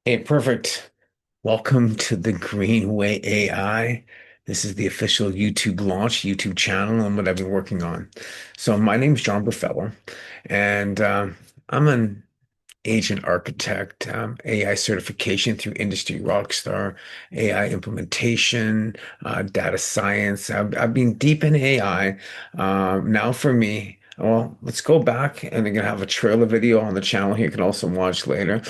Hey, perfect. Welcome to the Greenway AI. This is the official YouTube launch, YouTube channel, and what I've been working on. So my name's John Berfelo, and I'm an agent architect, AI certification through Industry Rockstar, AI implementation, data science. I've been deep in AI. Now for me, well, let's go back and I'm gonna have a trailer video on the channel here. You can also watch later.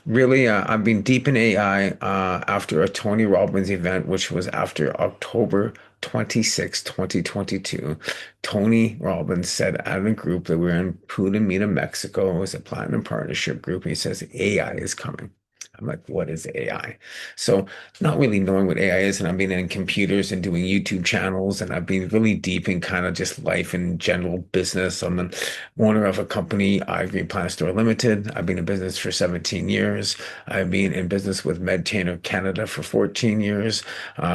Really, I've been deep in AI after a Tony Robbins event, which was after October 26, 2022. Tony Robbins said out of a group that we're in Punta Mexico. It was a platinum partnership group. And he says AI is coming. I'm like, what is AI? So, not really knowing what AI is, and I've been in computers and doing YouTube channels, and I've been really deep in kind of just life and general business. I'm an owner of a company, Green Plant Store Limited. I've been in business for 17 years. I've been in business with MedTainer Canada for 14 years.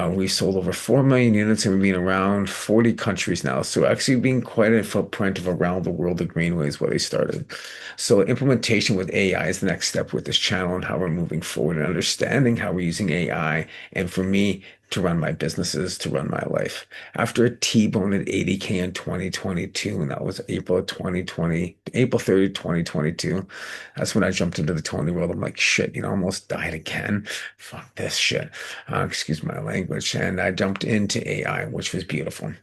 We sold over 4 million units and we've been around 40 countries now. So actually being quite a footprint of around the world, the Greenway is where they started. So implementation with AI is the next step with this channel and how we're moving forward and understanding how we're using AI. And for me, to run my businesses, to run my life. After a T-bone at 80K in 2022, and that was April of 2020, April 30th, 2022. That's when I jumped into the Tony world. I'm like, shit, almost died again. Fuck this shit. Excuse my language. And I jumped into AI, which was beautiful.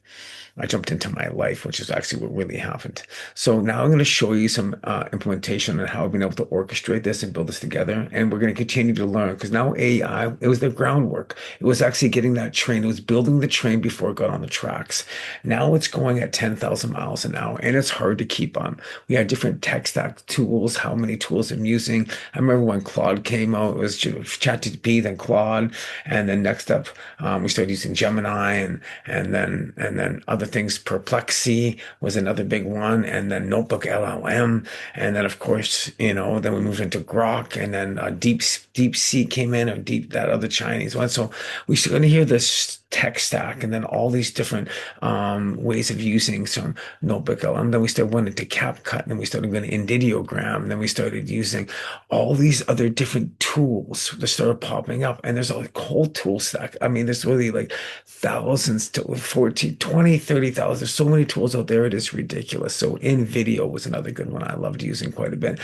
I jumped into my life, which is actually what really happened. So now I'm going to show you some implementation on how I've been able to orchestrate this and build this together. And we're going to continue to learn because now AI, it was the groundwork. It was actually getting that train. It was building the train before it got on the tracks. Now it's going at 10,000 miles an hour and it's hard to keep on. We have different tech stack tools, how many tools I'm using. I remember when Claude came out, it was ChatGPT, then Claude. And then next up, we started using Gemini and then other things. Perplexity was another big one, and then Notebook LLM, and then of course, then we moved into Grok, and then Deep Sea came in, or Deep that other Chinese one. So we started to hear this tech stack, and then all these different ways of using some Notebook LM. Then we started going into CapCut, and then we started going to Indidogram, and then we started using all these other different tools that started popping up. And there's a whole tool stack. I mean, there's really like thousands to 14, 20, 30,000. There's so many tools out there. It is ridiculous. So InVideo was another good one I loved using quite a bit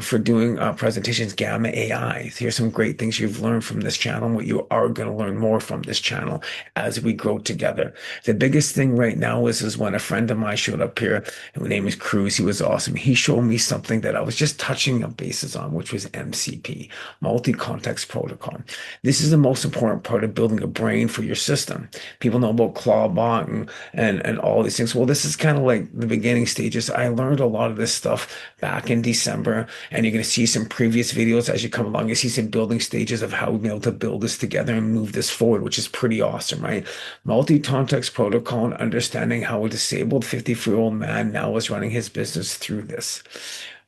for doing presentations. Gamma AI. Here's some great things you've learned from this channel and what you are going to learn more from this channel as we grow together. The biggest thing right now is when a friend of mine showed up here, and his name is Cruz. He was awesome. He showed me something that I was just touching up bases on, which was MCP, multi-context protocol. This is the most important part of building a brain for your system. People know about Claude-powered and all these things. Well, this is kind of like the beginning stages. I learned a lot of this stuff back in December, and you're going to see some previous videos as you come along. You see some building stages of how we've been able to build this together and move this forward, which is pretty awesome, right? Multi-context protocol and understanding how a disabled 54-year-old man now is running his business through this.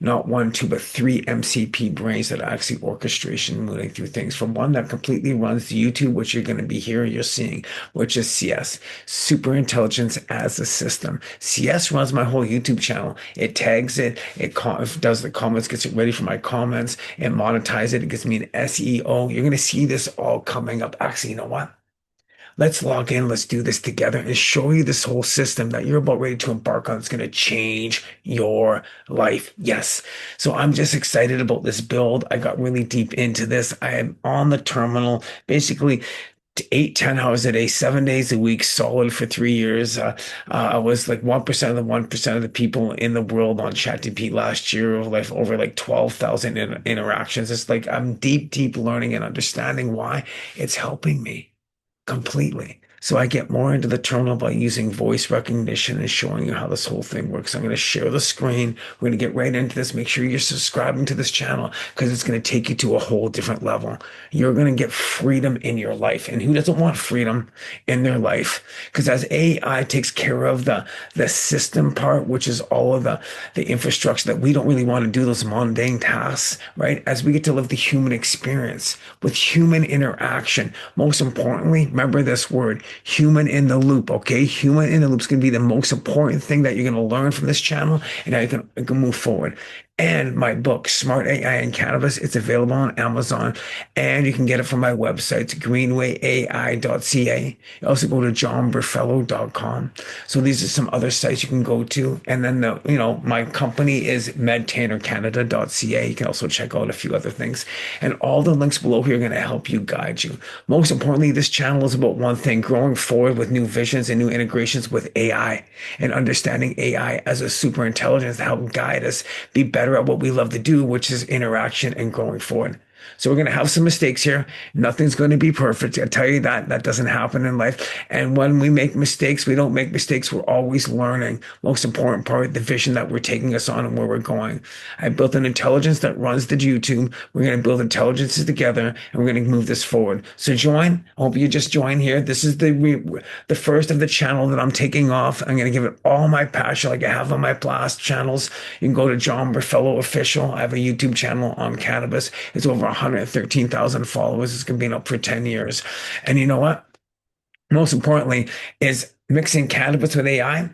Not one, two, but three MCP brains that are actually orchestration moving through things. From one that completely runs the YouTube, which you're going to be here, you're seeing, which is CS, Super Intelligence as a System. CS runs my whole YouTube channel. It tags it, does the comments, gets it ready for my comments, it monetizes it, it gets me an SEO. You're going to see this all coming up. Actually, you know what? Let's log in. Let's do this together and show you this whole system that you're about ready to embark on. It's going to change your life. Yes. So I'm just excited about this build. I got really deep into this. I am on the terminal, basically 8, 10 hours a day, 7 days a week, solid for 3 years. I was like 1% of the 1% of the people in the world on ChatGPT last year, like over like 12,000 interactions. It's like I'm deep learning and understanding why it's helping me completely. So I get more into the terminal by using voice recognition and showing you how this whole thing works. I'm going to share the screen. We're going to get right into this. Make sure you're subscribing to this channel because it's going to take you to a whole different level. You're going to get freedom in your life. And who doesn't want freedom in their life? Because as AI takes care of the system part, which is all of the infrastructure that we don't really want to do, those mundane tasks, right? As we get to live the human experience with human interaction. Most importantly, remember this word, human in the loop, okay? Human in the loop is going to be the most important thing that you're going to learn from this channel and how you can move forward. and my book, Smart AI and Cannabis. It's available on Amazon, and you can get it from my website, greenwayai.ca. You also go to johnberfello.com. So these are some other sites you can go to. And then my company is medtainercanada.ca. You can also check out a few other things. And all the links below here are going to help you, guide you. Most importantly, this channel is about one thing: growing forward with new visions and new integrations with AI, and understanding AI as a super intelligence to help guide us be better at what we love to do, which is interaction and growing forward. So we're going to have some mistakes here. Nothing's going to be perfect. I tell you that doesn't happen in life. And when we make mistakes, we don't make mistakes. We're always learning. Most important part, the vision that we're taking us on and where we're going. I built an intelligence that runs the YouTube. We're going to build intelligences together, and we're going to move this forward. So join. I hope you just join here. This is the first of the channel that I'm taking off. I'm going to give it all my passion like I have on my past channels. You can go to John Berfelo Official. I have a YouTube channel on Cannabis. It's over 113,000 followers. It's been up for 10 years. And you know what? Most importantly is mixing cannabis with AI.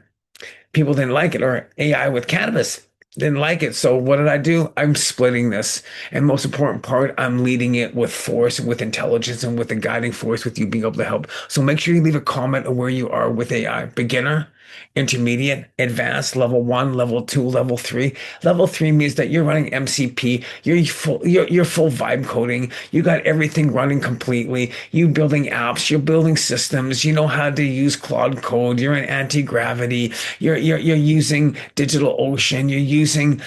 People didn't like it, or AI with cannabis didn't like it. So what did I do? I'm splitting this. And most important part, I'm leading it with force, with intelligence, and with the guiding force, with you being able to help. So make sure you leave a comment of where you are with AI. Beginner, intermediate, advanced, level 1, level 2, level 3. Level 3 means that you're running MCP, you're full vibe coding, you got everything running completely, you building apps, you're building systems, you know how to use Claude code, you're in anti-gravity, you're using DigitalOcean, you're using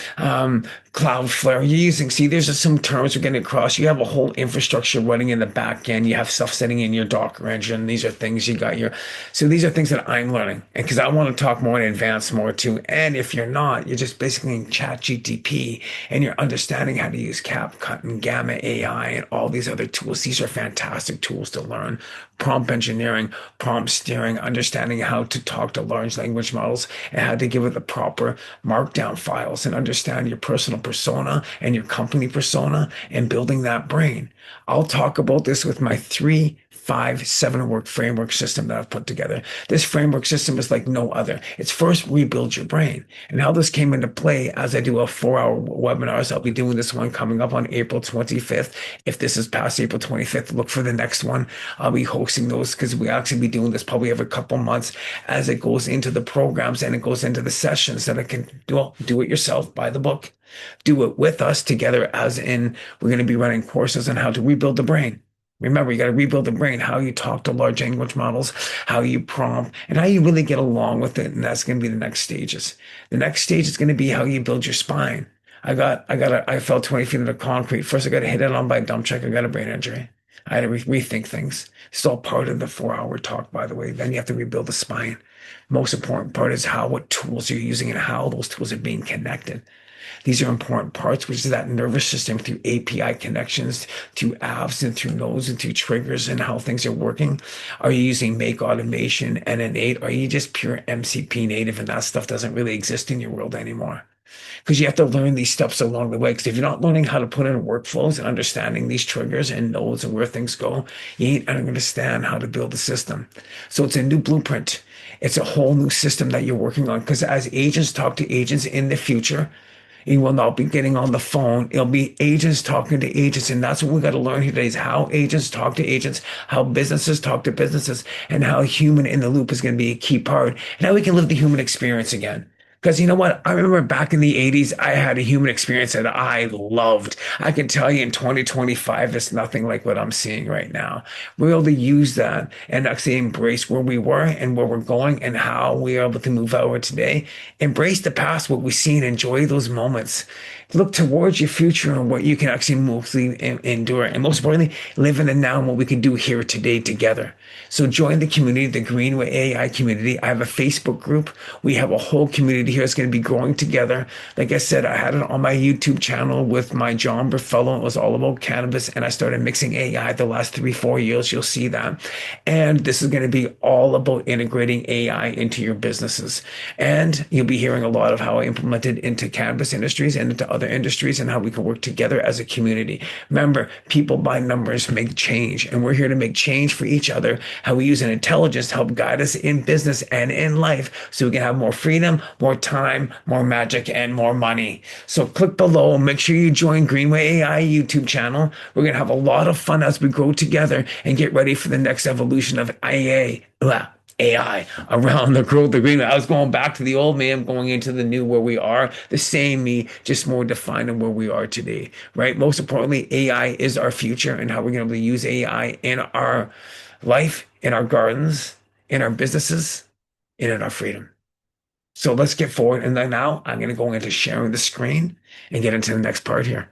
Cloudflare, you're using, see, there's just some terms we're getting across. You have a whole infrastructure running in the back end. You have stuff sitting in your Docker engine. These are things you got your, so these are things that I'm learning. And because I want to talk more and advance more too. And if you're not, you're just basically in Chat GTP and you're understanding how to use CapCut and Gamma AI and all these other tools. These are fantastic tools to learn. Prompt engineering, prompt steering, understanding how to talk to large language models and how to give it the proper markdown files, and understand your personal persona and your company persona and building that brain. I'll talk about this with my 3, 5, 7 work framework system that I've put together. This framework system is like no other. It's first rebuild your brain, and how this came into play as I do a 4-hour webinars. I'll be doing this one coming up on April 25th. If this is past April 25th, look for the next one. I'll be hosting those because we actually be doing this probably every couple months as it goes into the programs and it goes into the sessions that I can do it yourself, buy the book, do it with us together, as in we're going to be running courses on how to rebuild the brain. Remember, you got to rebuild the brain, how you talk to large language models, how you prompt, and how you really get along with it. And that's going to be the next stages. The next stage is going to be how you build your spine. I fell 20 feet into concrete. First, I got hit it on by a dump truck. I got a brain injury. I had to rethink things. It's all part of the 4-hour talk, by the way. Then you have to rebuild the spine. Most important part is what tools you're using and how those tools are being connected. These are important parts, which is that nervous system through API connections, through apps and through nodes and through triggers and how things are working. Are you using make automation and innate? Are you just pure MCP native and that stuff doesn't really exist in your world anymore? Because you have to learn these steps along the way. Because if you're not learning how to put in workflows and understanding these triggers and nodes and where things go, you ain't going to understand how to build a system. So it's a new blueprint. It's a whole new system that you're working on. Because as agents talk to agents in the future, you will not be getting on the phone. It'll be agents talking to agents. And that's what we got to learn here today, is how agents talk to agents, how businesses talk to businesses, and how human in the loop is going to be a key part, and how we can live the human experience again. Because you know what? I remember back in the 80s, I had a human experience that I loved. I can tell you in 2025, it's nothing like what I'm seeing right now. We're able to use that and actually embrace where we were and where we're going and how we are able to move forward today. Embrace the past, what we've seen, enjoy those moments. Look towards your future and what you can actually mostly endure. And most importantly, live in the now and what we can do here today together. So join the community, the Greenway AI community. I have a Facebook group. We have a whole community here. It's going to be growing together. Like I said, I had it on my YouTube channel with my John Berfelo. It was all about cannabis. And I started mixing AI the last 3-4 years. You'll see that. And this is going to be all about integrating AI into your businesses. And you'll be hearing a lot of how I implemented into cannabis industries and into other industries and how we can work together as a community. Remember, people by numbers make change. And we're here to make change for each other. How we use an intelligence to help guide us in business and in life so we can have more freedom, more time, more magic, and more money. So click below. Make sure you join Greenway AI YouTube channel. We're going to have a lot of fun as we grow together and get ready for the next evolution of AI around the growth of Greenway. I was going back to the old me. I'm going into the new where we are, the same me, just more defined in where we are today, right? Most importantly, AI is our future and how we're going to be able to use AI in our life, in our gardens, in our businesses, and in our freedom. So let's get forward. And then now I'm going to go into sharing the screen and get into the next part here.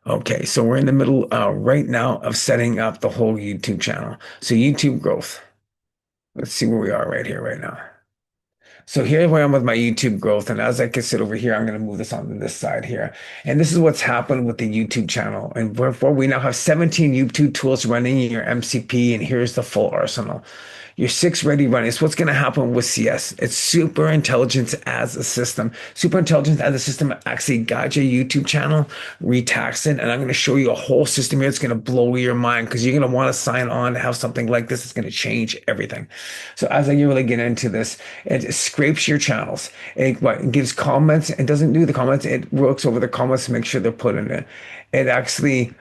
Okay, so we're in the middle right now of setting up the whole YouTube channel. So YouTube growth. Let's see where we are right here, right now. So here's where I'm with my YouTube growth. And as I can sit over here, I'm going to move this onto this side here. And this is what's happened with the YouTube channel. And therefore, we now have 17 YouTube tools running in your MCP. And here's the full arsenal. Your six ready running. So what's going to happen with CS? It's super intelligence as a system. Super intelligence as a system actually guides your YouTube channel, retax it, and I'm going to show you a whole system here that's going to blow your mind because you're going to want to sign on to have something like this. It's going to change everything. So as I really get into this, it scrapes your channels. It gives comments. It doesn't do the comments. It works over the comments to make sure they're put in it. It actually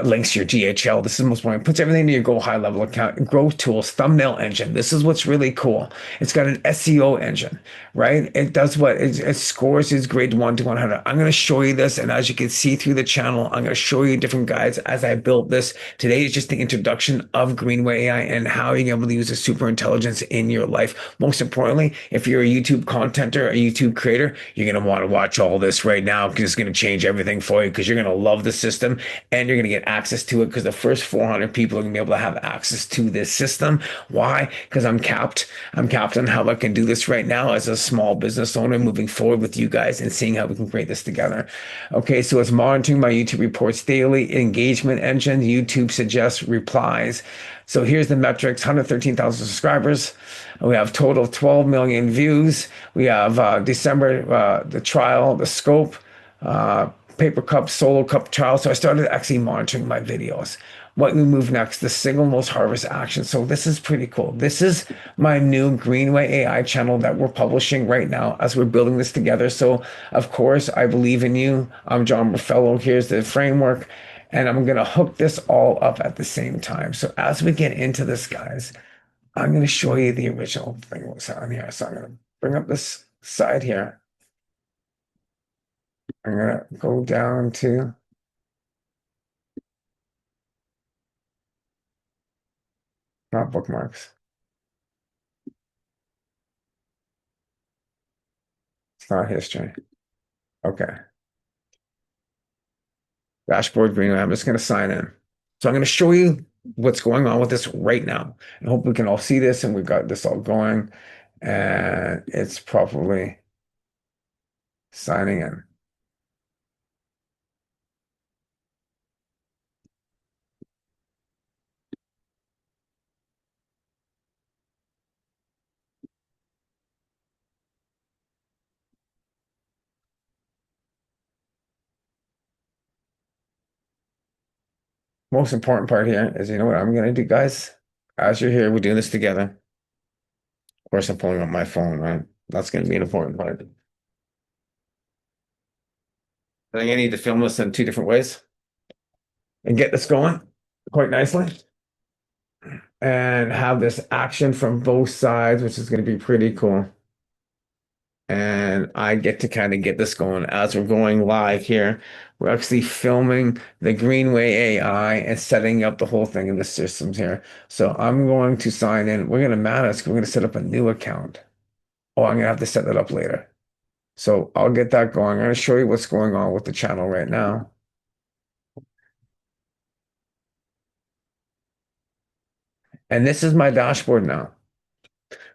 links your GHL. This is the most important. It puts everything into your Go High Level account. Growth tools, thumbnail engine. This is what's really cool. It's got an SEO engine, right? It does what it scores is grade 1 to 100. I'm going to show you this, and as you can see through the channel, I'm going to show you different guides as I built this. Today is just the introduction of Greenway AI and how you're able to use the super intelligence in your life. Most importantly, if you're a YouTube contenter, a YouTube creator, you're going to want to watch all this right now because it's going to change everything for you because you're going to love the system and you're going to get access to it because the first 400 people are going to be able to have access to this system. Why? Because I'm capped. I'm capped on how I can do this right now as a small business owner moving forward with you guys and seeing how we can create this together. Okay, so it's monitoring my YouTube reports daily, engagement engine, YouTube suggests replies. So here's the metrics, 113,000 subscribers. We have total of 12 million views. We have December, the trial, the scope, paper cup, solo cup trial. So I started actually monitoring my videos. What we move next, the single most harvest action. So this is pretty cool. This is my new Greenway AI channel that we're publishing right now as we're building this together. So of course, I believe in you. I'm John Berfelo. Here's the framework. And I'm going to hook this all up at the same time. So as we get into this, guys, I'm going to show you the original thing what's on here. So I'm going to bring up this side here. I'm going to go down to not bookmarks. It's not history. Okay. Dashboard Greenway. I'm just going to sign in. So I'm going to show you what's going on with this right now. And hope we can all see this and we've got this all going. And it's properly signing in. Most important part here is, you know what I'm going to do, guys? As you're here, we're doing this together. Of course, I'm pulling up my phone, right? That's going to be an important part. I think I need to film this in two different ways and get this going quite nicely and have this action from both sides, which is going to be pretty cool. And I get to kind of get this going as we're going live here. We're actually filming the Greenway AI and setting up the whole thing in the systems here. So I'm going to sign in. We're going to manage. We're going to set up a new account. Oh, I'm going to have to set that up later. So I'll get that going. I'm going to show you what's going on with the channel right now. And this is my dashboard now.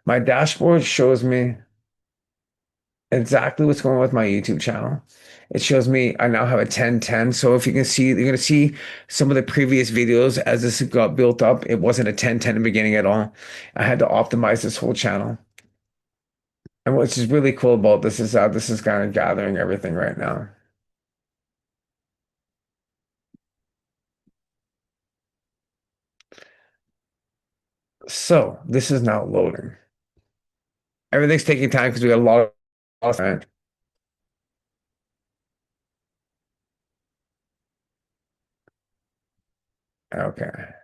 My dashboard shows me exactly what's going on with my YouTube channel. It shows me I now have a 1010. So if you can see, you're going to see some of the previous videos as this got built up. It wasn't a 1010 in the beginning at all. I had to optimize this whole channel. And what's just really cool about this is that this is kind of gathering everything right now. So this is now loading. Everything's taking time because we got a lot of. Okay.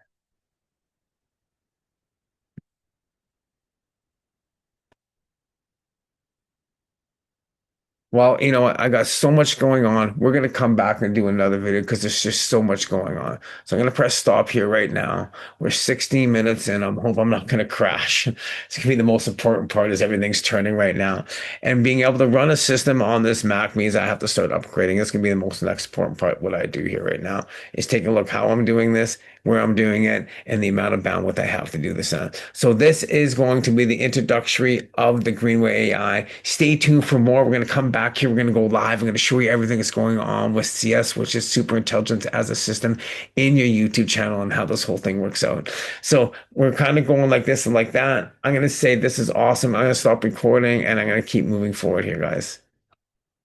Well, you know what? I got so much going on. We're going to come back and do another video because there's just so much going on. So I'm going to press stop here right now. We're 16 minutes in. I hope I'm not going to crash. It's going to be the most important part is everything's turning right now. And being able to run a system on this Mac means I have to start upgrading. It's going to be the most next important part. What I do here right now is take a look how I'm doing this, where I'm doing it, and the amount of bandwidth I have to do this on. So this is going to be the introductory of the Greenway AI. Stay tuned for more. We're going to come back here. We're going to go live. I'm going to show you everything that's going on with SIAAS, which is super intelligence as a system in your YouTube channel and how this whole thing works out. So we're kind of going like this and like that. I'm going to say this is awesome. I'm going to stop recording and I'm going to keep moving forward here, guys.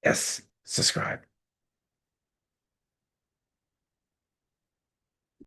Yes, subscribe.